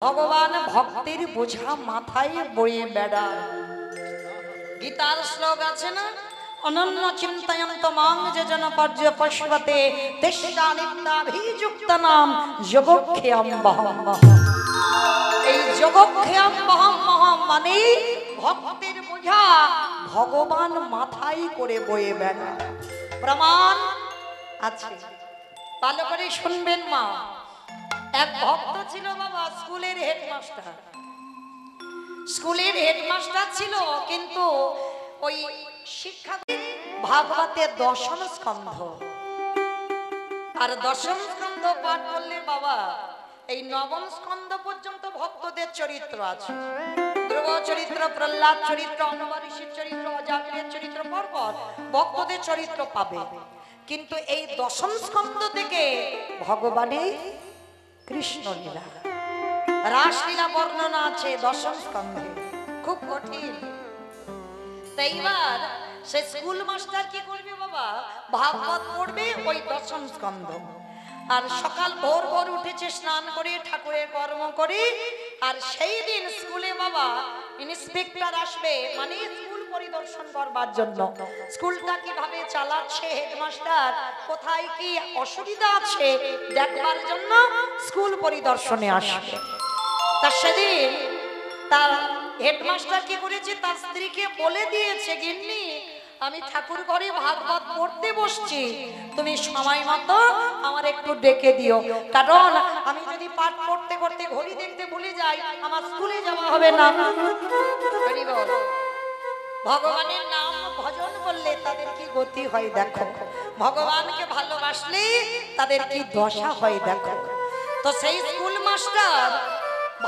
ভগবান ভক্তের বোঝা মাথায় বয়ে বেড়ায়। গীতার শ্লোক আছে না, অনন্য চিন্তয়ন্ত মাং যজন পর্যপশ্বতে তেষ্টা নিত্যাভিযুক্তানাম যোগক্ষেয়ম বহম। এই যোগক্ষেয়ম বহম মানে ভক্তের বোঝা ভগবান মাথায় করে বয়ে বেড়ায়। প্রমাণ আছে, ভালো করে শুনবেন মা। এক ভক্ত ছিল বাবা, স্কুলের হেডমাস্টার। স্কুলের হেডমাস্টার ছিল, কিন্তু ওই শিক্ষা ভাগবতের দশম স্কন্ধ, আর দশম স্কন্ধ পাঠ করলে বাবা এই নবম স্কন্ধ পর্যন্ত ভক্তদের চরিত্র আছে। ধ্রুব চরিত্র, প্রহ্লাদ চরিত্র, অম্বরীশের চরিত্র, অজামিলের চরিত্র, পরপর ভক্তদের চরিত্র পাবে। কিন্তু এই দশম স্কন্ধ থেকে ভগবানের কৃষ্ণ লীলা, রাসলীলা বর্ণনা আছে দশম স্কন্ধে, খুব কঠিন। তাই এবার সে স্কুল মাস্টার কি করবে বাবা, ভাগবত পড়বে ওই দশম স্কন্ধ। আর সকাল ভোর ভোর উঠেছে, স্নান করে ঠাকুরের কর্ম করে, আর সেই দিন স্কুলে বাবা ইন্সপেক্টর আসবে, মানে স্কুল পরিদর্শন করবার জন্য। স্কুলটা কিভাবে চালাচ্ছে হেডমাস্টার, কোথায় কি অসুবিধা আছে দেখবার জন্য স্কুল পরিদর্শনে আসবে। তা সেদিন তার হেডমাস্টার কি করেছে, তার স্ত্রীকে বলে দিয়েছে, গিন্নি আমি ঠাকুর ঘরে ভাগবত পড়তে বসছি, তুমি সময় মতো আমার একটু ডেকে দিও, কারণ আমি যদি পাঠ পড়তে করতে ঘড়ি দেখতে ভুলে যাই আমার স্কুলে যাওয়া হবে না। ভগবানের নাম ভজন করলে তাদের কি গতি হয় দেখো, ভগবানকে ভালোবাসলে তাদের কি দশা হয় দেখো। তো সেই স্কুল মাস্টার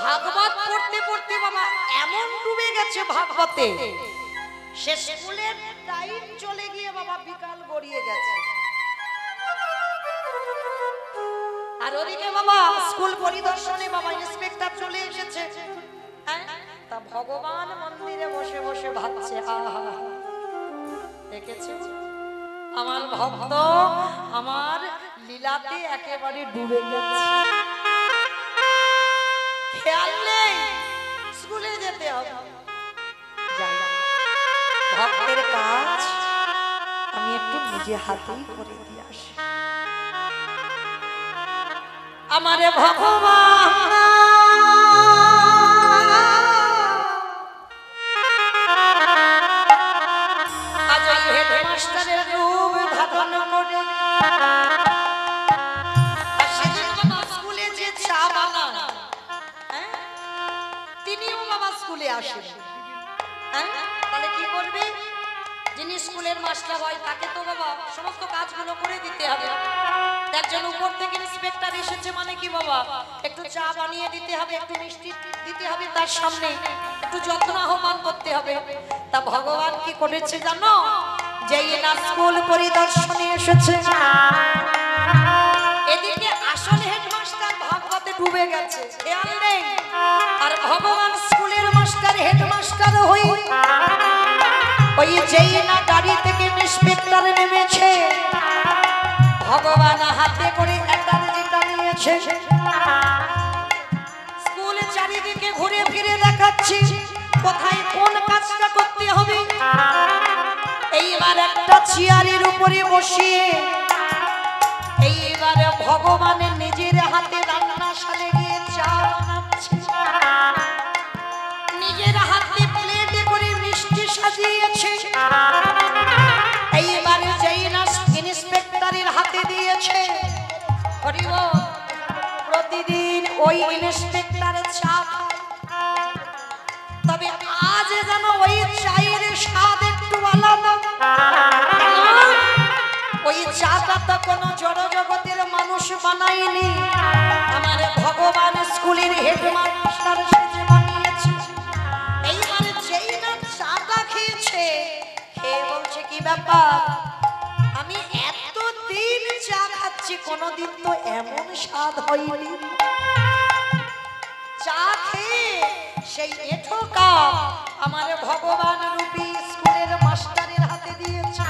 ভাগবত পড়তে পড়তে বাবা এমন ডুবে গেছে ভাগবতে, সে স্কুলের টাইম চলে গিয়ে বাবা বিকাল গড়িয়ে গেছে। আর ওদিকে বাবা স্কুল পরিদর্শনে বাবা ইন্সপেক্টর চলে এসেছে। তা ভগবান মন্দিরে বসে বসে ভাবছে, আহা দেখেছে আমার ভক্ত আমার লীলাতে একেবারে ডুবে গেছে, খেয়াল নেই স্কুলে যেতে হবে। ভক্তের কাজ আমি একটু নিজে হাতেই করে দিয়ে আসি। আমারে ভগবান আজ এই হেডমাস্টারের রূপ ধারণ করে স্কুলে যে চা বানান, তিনিও বাবা স্কুলে আসেন। তাহলে কি করবে, যিনি স্কুলের মাস্টার হয় তাকে তো বাবা সমস্ত কাজগুলো করে দিতে হবে। একজন উপর থেকে ইন্সপেক্টর এসেছে মানে কি বাবা, একটু চা বানিয়ে দিতে হবে, একটু মিষ্টি দিতে হবে, তার সামনে একটু যত্ন আহ্বান করতে হবে। তা ভগবান কি করেছে জানো, যেই না স্কুল পরিদর্শনে এসেছে, এদিকে আসল হেডমাস্টার ভাগবতে ডুবে গেছে, খেয়াল নেই। আর ভগবান স্কুলের মাস্টার হেডমাস্টার হই, ওই যেই না গাড়ি থেকে ইন্সপেক্টর নেমেছে, ভগবান হাতে করে একটা যেটা নিয়েছে, স্কুলে চারিদিকে ঘুরে ফিরে দেখাচ্ছি কোথায় কোন কাজটা করতে হবে। এইবার একটা চেয়ারের উপরে বসিয়ে এইবারে ভগবানের নিজের হাতে রান্নাশালে গিয়ে চা বানাচ্ছে, নিজের হাতে প্লেটে করে মিষ্টি সাজিয়েছে। এইবারে যেই না ইন্সপেক্টরের হাতে দিয়েছে, প্রতিদিন ওই ইন্সপেক্টরের চা, তবে আজ যেন ওই চায়ের স্বাদ একটু আলাদা। ওই চাটা তো কোনো জড় জগতের মানুষ বানায়নি, আমার ভগবান স্কুলের হেডমাস্টার সেজে বানিয়েছে। এইবারে যেই না চাটা খেয়েছে, খেয়ে বলছে কি ব্যাপার, আমি এতদিন চা খাচ্ছি কোনোদিন তো এমন স্বাদ হয়নি। চা খেয়ে সেই এঁঠো কাপ আমার ভগবান রূপী স্কুলের মাস্টারের হাতে দিয়েছে।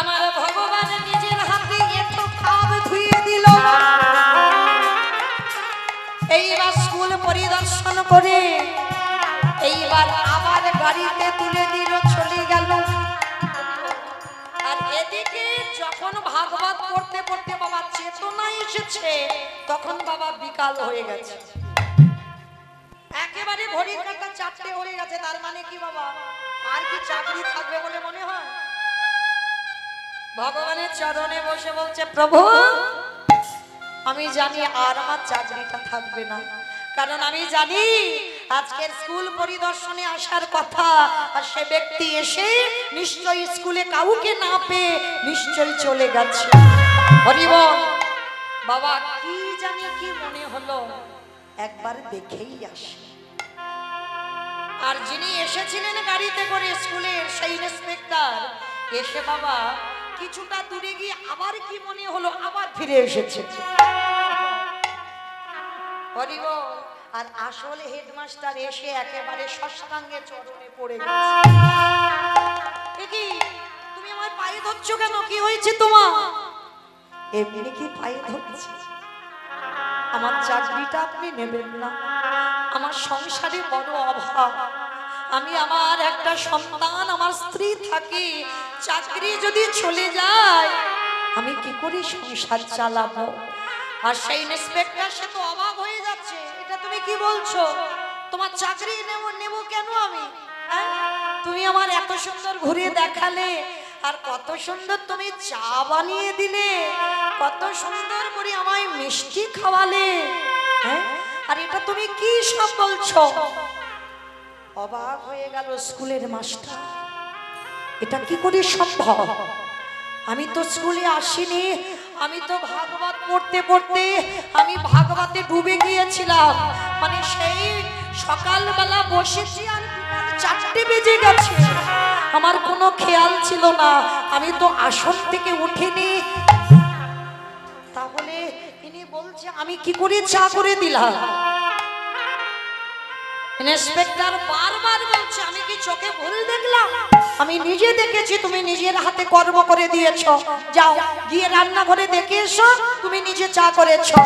আমার ভগবান নিজের হাতে এঁঠো কাপ ধুয়ে দিল। এই এইবার স্কুল পরিদর্শন করে এইবার আবার গাড়িতে তুলে দিল, চলে গেল। আর এদিকে যখন ভাগবত পড়তে পড়তে বাবা চেতনা এসেছে, তখন বাবা বিকাল হয়ে গেছে, একেবারে ঘড়ির কাঁটা 4টে হয়ে গেছে। তার মানে কি বাবা, আর কি চাকরি থাকবে বলে মনে হয়? ভগবানের চরণে বসে বলছে, প্রভু আমি জানি আর আমার চাকরিটা থাকবে না, কারণ আমি জানি আজকের স্কুল পরিদর্শনে আসার কথা, আর সে ব্যক্তি এসে নিশ্চয়ই স্কুলে কাউকে না পেয়ে নিশ্চয়ই চলে গেছে। হরি বল। বাবা কি জানি কি মনে হলো, একবার দেখেই আসি। আর যিনি এসেছিলেন গাড়িতে করে স্কুলের সেই ইন্সপেক্টর এসে বাবা কিছুটা দূরে গিয়ে আবার কি মনে হলো, আবার ফিরে এসেছে। হরি বল। আর আসলে হেডমাস্টার এসে একেবারে ষষ্ঠাঙ্গে চরণে পড়ে গেছে। কি তুমি আমার পায়ে ধরছো কেন, কি হয়েছে তোমার? এমনি কি পায়ে ধরছে? আমার চাকরিটা আপনি নেবেন না, আমার সংসারে বড় অভাব, আমি আমার একটা সন্তান আমার স্ত্রী থাকে, চাকরি যদি চলে যায় আমি কি করে সংসার চালাবো? আর সেই ইন্সপেক্টর সে তো অবাক হয়ে যাচ্ছে, এটা তুমি কি বলছো? তোমার চাকরি নেব কেন আমি? তুমি আমার এত সুন্দর ঘুরে দেখালে, আর কত সুন্দর তুমি চা বানিয়ে দিলে, কত সুন্দর করে আমায় মিষ্টি খাওয়ালে, আর এটা তুমি কি সব বলছো? অবাক হয়ে গেল স্কুলের মাস্টার, এটা কি করে সম্ভব? আমি তো স্কুলে আসিনি, আমি তো ভাগবত পড়তে পড়তে আমি ভাগবতে ডুবে গিয়েছিলাম, মানে সেই সকালবেলা বসেছি আর 4টে বেজে গেছে, আমার কোনো খেয়াল ছিল না, আমি তো আসন থেকে উঠিনি। তাহলে ইনি বলছে আমি কি করে চা করে দিলাম? ইন্সপেক্টর বারবার বলছে আমি কি চোখে ভুল দেখলাম? আমি নিজে দেখেছি, তুমি নিজের হাতে কর্ম করে দিয়েছো, যাও গিয়ে রান্নাঘরে দেখে এসো তুমি নিজে চা করেছো।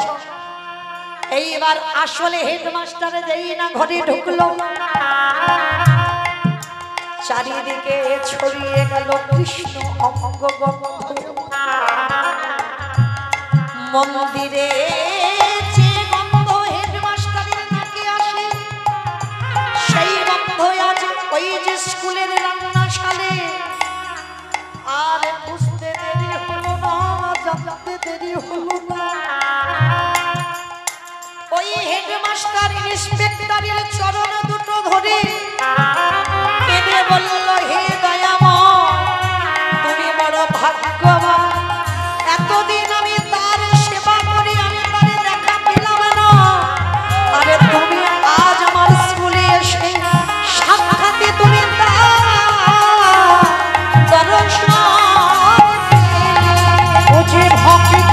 এইবার আসলে হেডমাস্টার যেই না ঘরে ঢুকলো, চারিদিকে ছড়িয়ে গেল কৃষ্ণ অঙ্গ মন্দিরে যে গন্ধ হেডমাস্টারের নাকে আসে, সেই গন্ধ আজ ওই যে স্কুলের রান্নাশালে। আর বুঝতে দেরি হলো না, জানতে দেরি হলো না, ওই হেডমাস্টার ইন্সপেক্টরের চরণ দুটো ধরে কেঁদে বলল, হে দয়াময় তুমি বড় ভাগ্যবান, এতদিন আমি তার সেবা করি আমি তারে দেখা পেলাম না, আরে তুমি আজ আমার স্কুলে এসে সাক্ষাতে তুমি দর্শন ও যে ভক্ত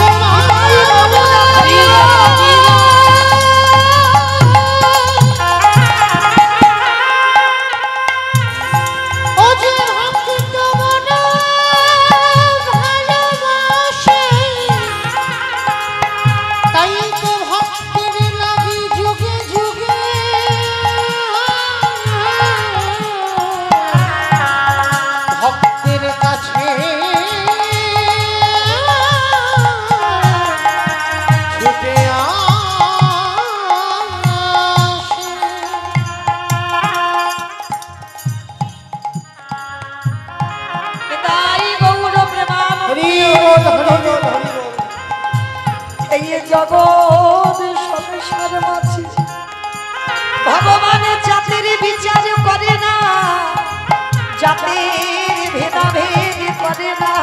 জগৎ সংসার মাঝে ভগবানের জাতির বিচার করে না, জাতির ভেদাভেদ করে না,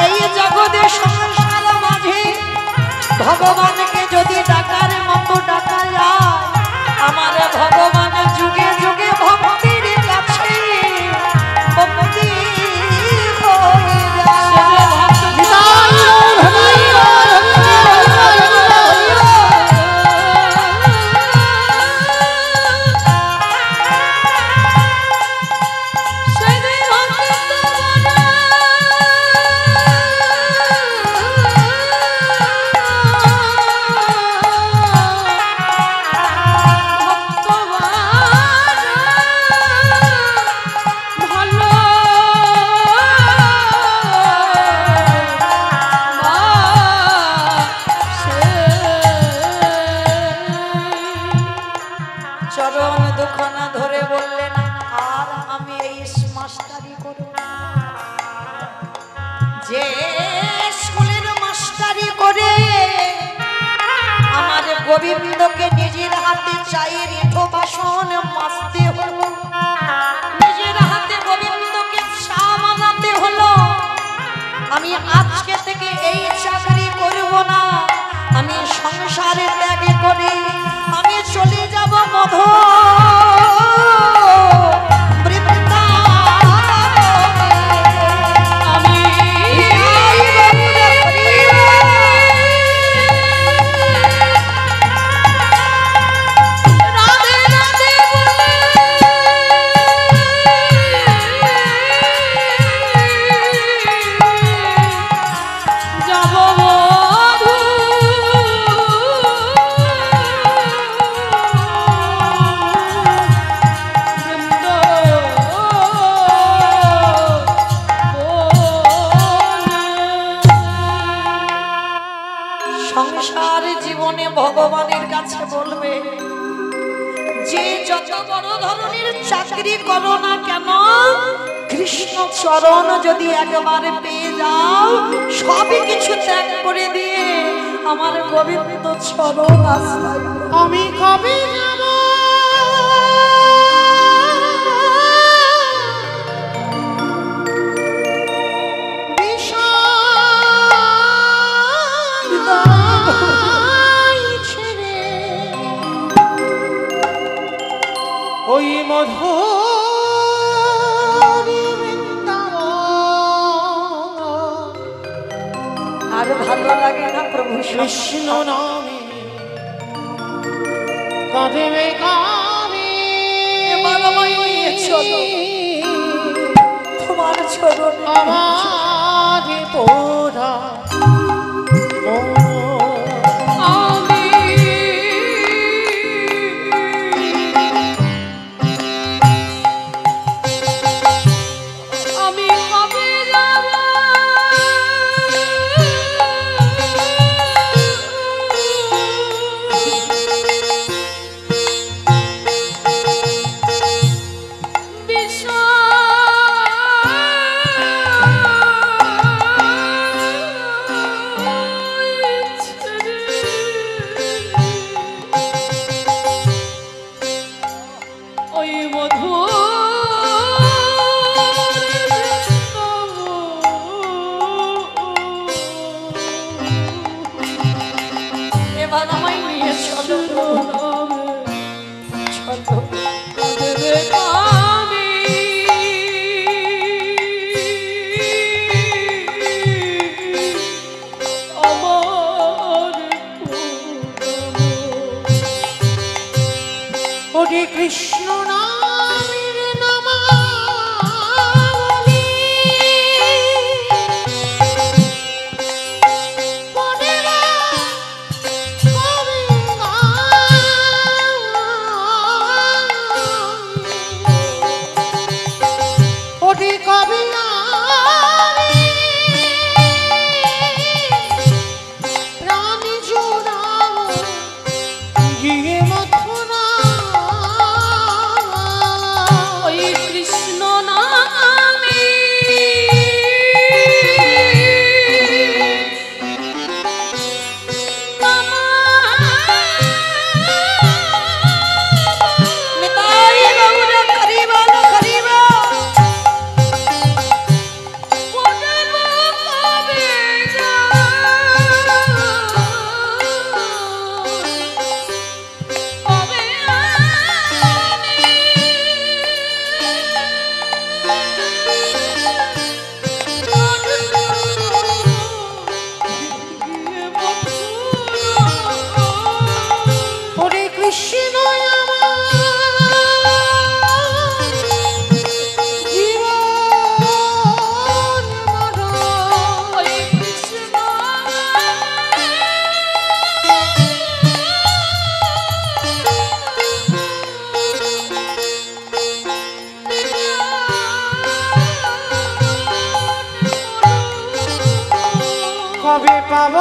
এই জগতের সংসার মাঝে ভগবানকে যদি ডাকার মতো ডাকা যায়, আমার ভগবান যুগে যুগে ভক্তির কাছে ভক্তি হয়ে যায়। চরণ দুখানা ধরে বললেন, আর আমি এই মাস্টারি করব না। যে স্কুলের মাস্টারি করে আমার গোবিন্দকে নিজের হাতে চায়ের এঁঠো বাসন মাজতে হলো, নিজের হাতে গোবিন্দকে চা বানাতে হলো, আমি আজকে থেকে এই চাকরি করব না, আমি সংসারে ত্যাগ করে আমি চলে যাব মধু ভগবানের কাছে বলবে, যে যত বড় ধরনের চাকরি করো না কেন, কৃষ্ণ চরণ যদি একবার পেয়ে যাও, সবই কিছু ত্যাগ করে দিয়ে আমার গোবিন্দ চরণ আশ্রয় আমি কবে যাব ওই মধুরী বৃন্দাবন। আর ভালো লাগে না প্রভু কৃষ্ণ নামে কাঁদবে কাঁদবে, তোমার চরণ আমার পোড়া কৃষ্ণ নামের নামাবলী পড়িবা ওঠে কবি প্রাণ জোড়াও গিয়ে মথুরা। কবে পাব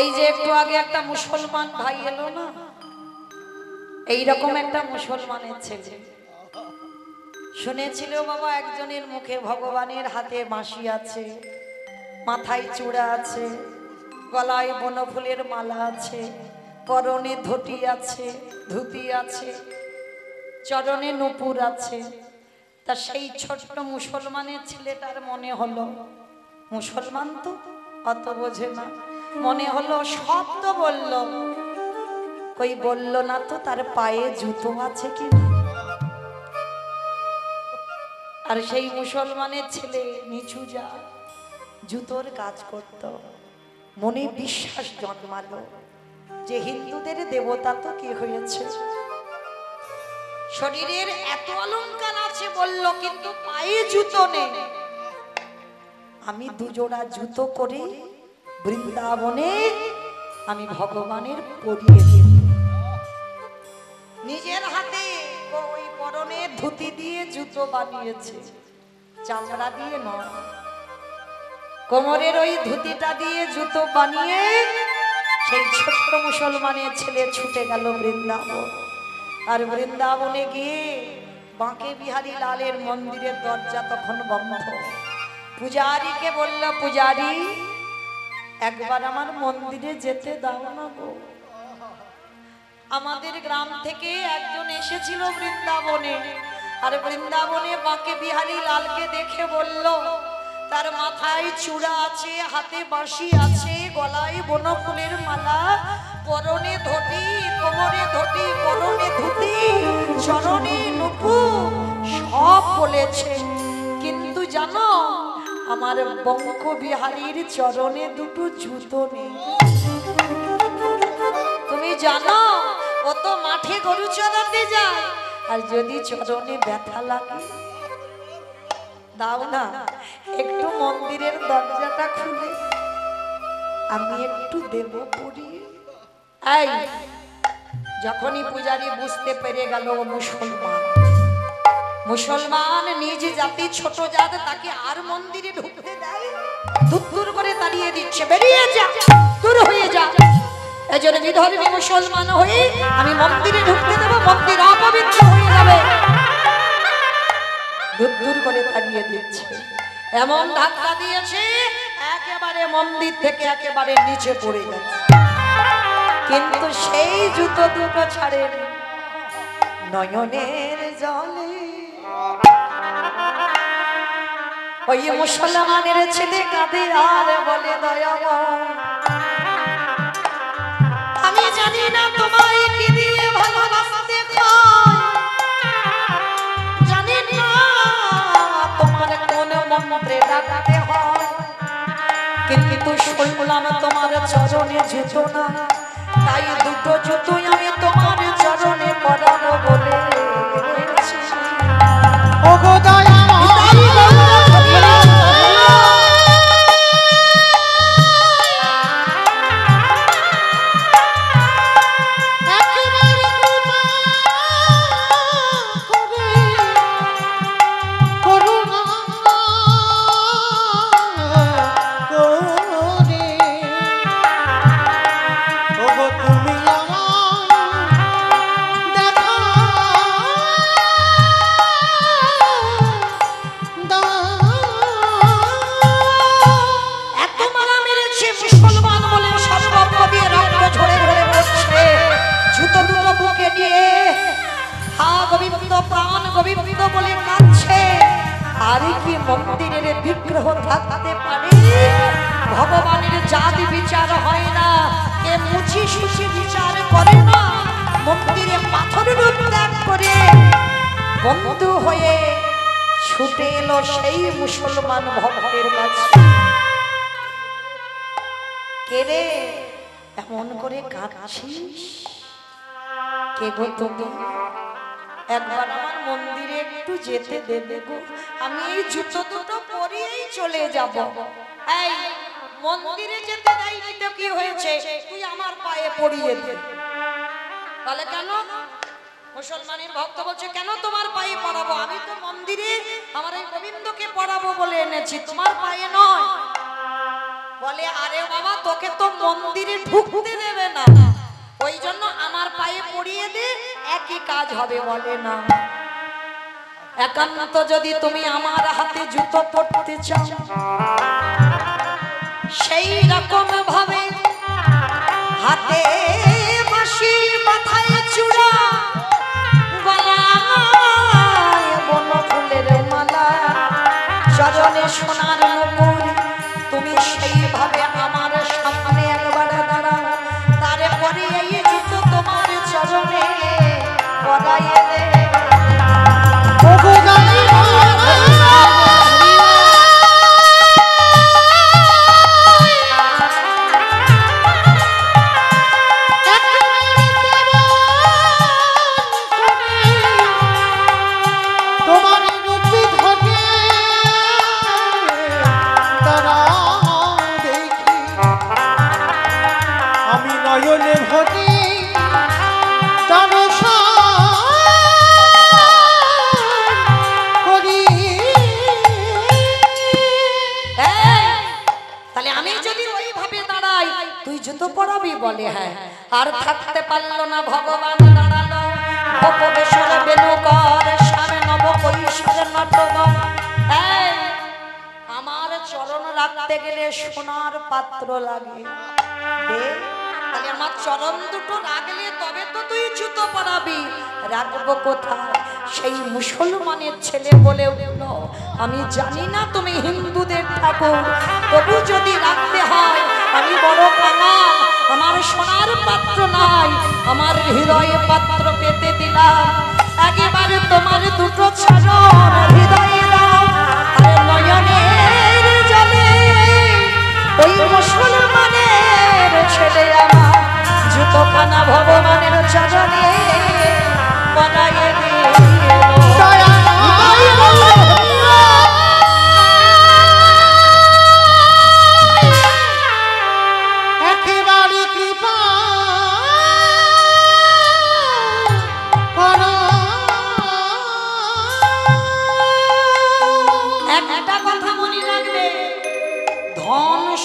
এই যে একটু আগে একটা মুসলমান ভাই এলো না, এইরকম একটা মুসলমানের ছেলে শুনেছিল বাবা একজনের মুখে ভগবানের হাতে বাঁশি আছে, মাথায় চূড়া আছে, গলায় বনফুলের মালা আছে, পরনে ধুতি আছে, ধুতি আছে, চরণে নূপুর আছে। তা সেই ছোট্ট মুসলমানের ছেলেটার মনে হলো, মুসলমান তো অত বোঝে না, মনে হলো সব তো বলল, কই বলল না তো তার পায়ে জুতো আছে কিনা। আর সেই মুসলমানের ছেলে নিচু যা জুতোর কাজ করত, মনে বিশ্বাস জন্মালো যে হিন্দুদের দেবতা তো কি হয়েছে, শরীরের এত অলংকার আছে বলল কিন্তু পায়ে জুতো নেই, আমি দুজোড়া জুতো করে বৃন্দাবনে আমি ভগবানের পরিয়ে দেব। নিজের হাতে ওই পরনে ধুতি দিয়ে জুতো বানিয়েছে, চামড়া দিয়ে নয়, কোমরের ওই ধুতিটা দিয়ে জুতো বানিয়ে সেই ছোট্ট মুসলমানের ছেলে ছুটে গেল বৃন্দাবন। আর বৃন্দাবনে গিয়ে বাঁকে বিহারী লালের মন্দিরের দরজা তখন বন্ধ। পূজারীকে বলল, পূজারী একবার আমার মন্দিরে যেতে দাও না গো। আমাদের গ্রাম থেকে একজন এসেছিল বৃন্দাবনে, আর বৃন্দাবনে বাঁকে বিহারী লালকে দেখে বলল তার মাথায় চূড়া আছে, হাতে বাঁশি আছে, গলায় বনফুলের মালা, পরনে ধুতি, কোমরে ধুতি, পরনে ধুতি, চরণে নূপুর, সব বলেছে, কিন্তু জানো আমার বঙ্ক বিহারীর চরণে দুটো জুতো নেই। তুমি জানো ও তো মাঠে গরু চড়াতে যায়, আর যদি চরণে ব্যথা লাগে দাও না একটু মন্দিরের দরজাটা খুলে আমি একটু দেব পরিয়ে। এই যখনই পূজারী বুঝতে পেরে গেল মুসলমান, মুসলমান নিজ জাতি ছোট জাত, তাকে আর মন্দিরে ঢুকতে দেয়, দূর করে তাড়িয়ে দিচ্ছে, বেরিয়ে যা, দূর হয়ে যা। এজন্য বিধর্মী মুসলমান হয়ে আমি মন্দিরে ঢুকতে দেব, মন্দির অপবিত্র হয়ে যাবে, দূর করে তাড়িয়ে দিচ্ছে। এমন ধাক্কা দিয়েছে একেবারে মন্দির থেকে একেবারে নিচে পড়ে গেছে, কিন্তু সেই জুতো দুটো ছাড়েনি। নয়নের জলে ওই মুসলমানের ছেলে কাঁদে আর বলে, দয়াময় আমি জানি না তোমায় কি দিয়ে ভালোবাসতে হয়, জানি না তোমার কোন মন্ত্রে ডাকতে হয়, কিন্তু শুনলাম তোমার চরণে জুতো না, তাই দুটো জুতোই আমি তোমার চরণে পরাবো বলে ওগো দয়াময় মন্দিরের বিগ্রহ থাকতে পারে, ভগবানের জাতি বিচার হয় না, কে মুছি সুচি বিচার করে না, মন্দিরে পাথর রূপ ত্যাগ করে বন্ধু হয়ে ছুটে এলো সেই মুসলমান ভক্তের কাছে। কে রে এমন করে কাঁদছিস, কে গো তুমি, একবার আমার মন্দিরে একটু যেতে দেবে গো, আমি এই জুতো দুটো পরিয়েই চলে যাব। এই মন্দিরে যেতে দেয়নি তো কি হয়েছে, তুই আমার পায়ে পরিয়ে দে। তাহলে কেন? মুসলমানের ভক্ত বলছে কেন তোমার পায়ে পড়াবো, আমি তো মন্দিরে আমার এই গোবিন্দকে পড়াবো বলে এনেছি, তোমার পায়ে নয়। বলে আরে বাবা তোকে তো মন্দিরে ঢুকতে দেবে না, ওই জন্য আমার পায়ে পড়িয়ে দে, একই কাজ হবে। বলে না, একান্ত যদি তুমি আমার হাতে জুতো পরতে চাও, সেই রকম ভাবে হাতে বাঁশি, মাথায় চূড়া, গলায় বনফুলের মালা, চরণে সোনার নুপুর, তুমি সেইভাবে আমার সামনে একবার দাঁড়াও, তারপরে এই জুতো তোমার চরণে পরাইয়ে দে। বলে হ্যাঁ, আর থাকতে পারলো না ভগবান দাঁড়ালো, অপবেশর বেনুকর সামনে নব কৈশোর নটবর। আমার চরণ রাখতে গেলে সোনার পাত্র লাগে, তাহলে আমার চরণ দুটো রাখলে তবে তো তুই জুতো পরাবি, রাখবো কোথায়? সেই মুসলমানের ছেলে বলে উঠল, আমি জানি না তুমি হিন্দুদের ঠাকুর, তবু যদি রাখতে হয় আমি বড় কাঙাল, আমার সোনার পাত্র নাই, আমার হৃদয়ে পাত্র পেতে দিলাম, একেবারে তোমার দুটো চরণ হৃদয়ে দাও, আর নয়নের জলে ওই মুসলমানের ছেলে আমার জুতো খানা ভগবানের চরণে পরাইয়ে দিল।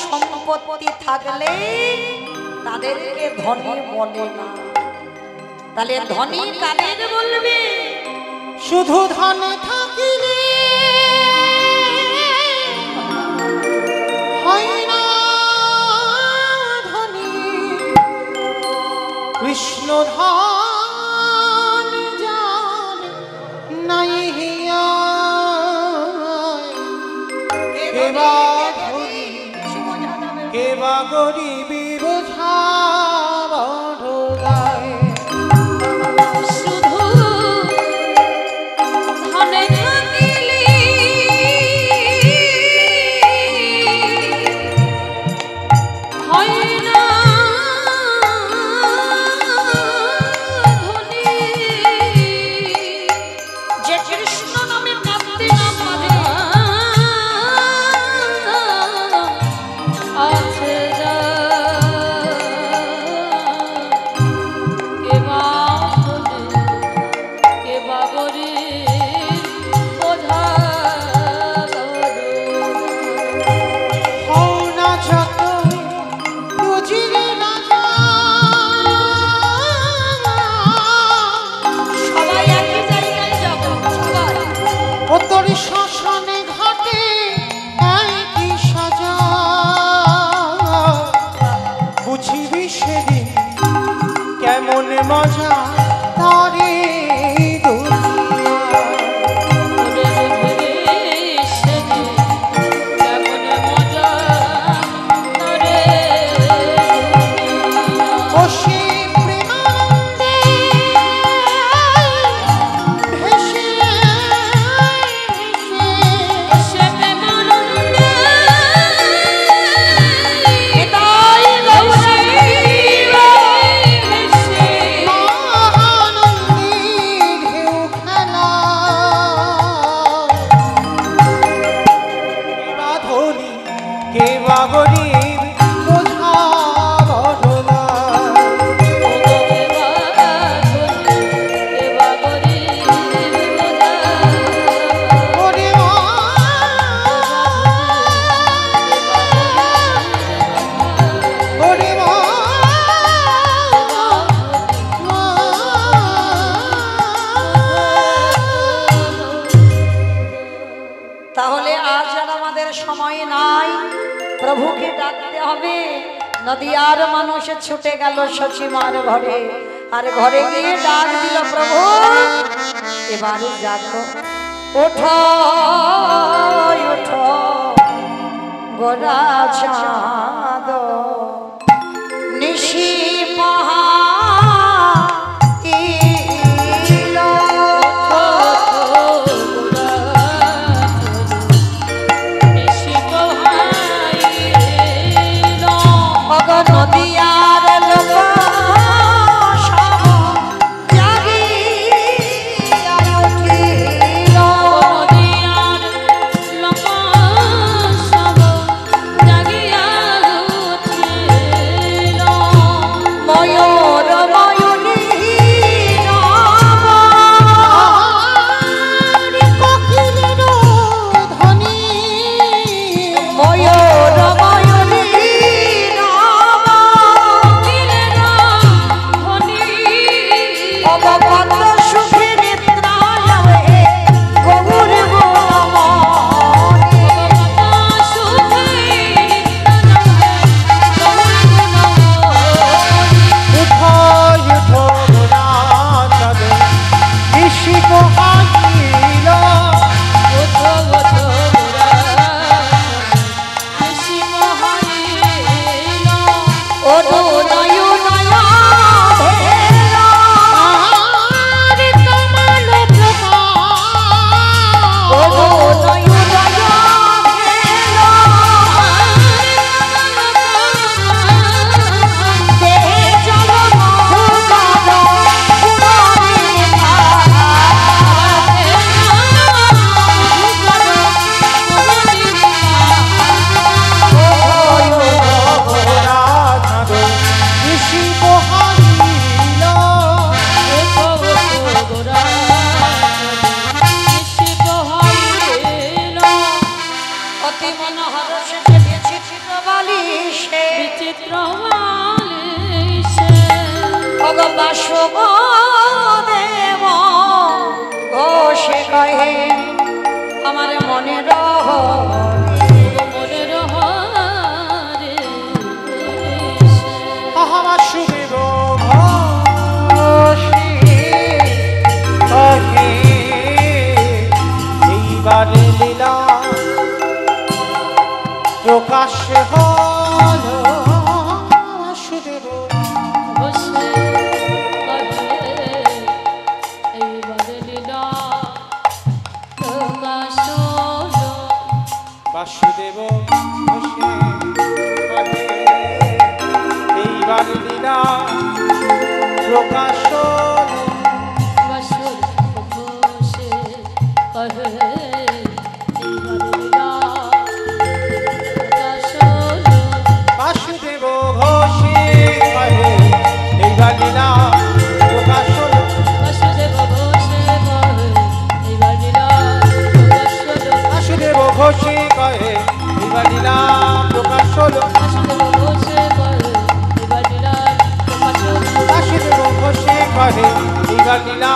সম্পত্তি থাকলে তাদেরকে ধনী বলে না, তাহলে ধনী কাদের বলবে? শুধু ধন থাকিলে হয় না ধনী, কৃষ্ণ ধন যার নাই হিয়া, কেবা গরিবী বোঝা বড় গায়। শুধু ধনে থাকিলে হয় না ধনী, যে কৃষ্ণ নামে কাঁদতে না পারে আছে যা, কেবা ধনী কেবা গরিব বোঝা হও না যত বুঝিলে না সবাই একই জায়গায় যাবো, সবাই ও তোর শ্মশানে ঘাটে একই সাজা, বুঝিবি সেদিন কেমন মজা তারে প্রভুকে ডাকতে হবে। নদিয়ার মানুষ ছুটে গেল সচিমার ঘরে, আর ঘরে গিয়ে ডাক দিল, প্রভু এবারে জাগো, ওঠো ওঠো গোরা চাঁদ, নিশি পাহাড় নদিয়ার লোক সব জাগিয়া উঠিল। ময়ূর ময়ূরী নাম কোকিলের ধ্বনি, ময়ূর ময়ূরী নাম অবগত সুখে নিদ্রায় গৌর গোমনি। উঠো উঠো গোরা চাঁদ, নিশি পোহাইল। ওঠো নয়ন ভেলা, আর কমাল প্রকাশ, ওঠো নয়ন ভেলা, দেহে চল মধুকর কুমারী গোরা চাঁদ, নিশি পোহাইল। অতি মনোহর সেজে বিচিত্র বালিশে ভগবাস দেব ঘোষে কহে আমার মনে রহ বাসুদেব ঘোষে কহে এইবারে লীলা প্রকাশ হল। বাসুদেব বাসুদেব ঘোষে কহে এইবারে লীলা প্রকাশ হল। বাসুদেব ঘোষে কহে এইবার লীলা প্রকাশ হল। বাসুদেব ঘোষে কহে এইবার লীলা প্রকাশ হল। বাসুদেব ঘোষে কহে এইবার লীলা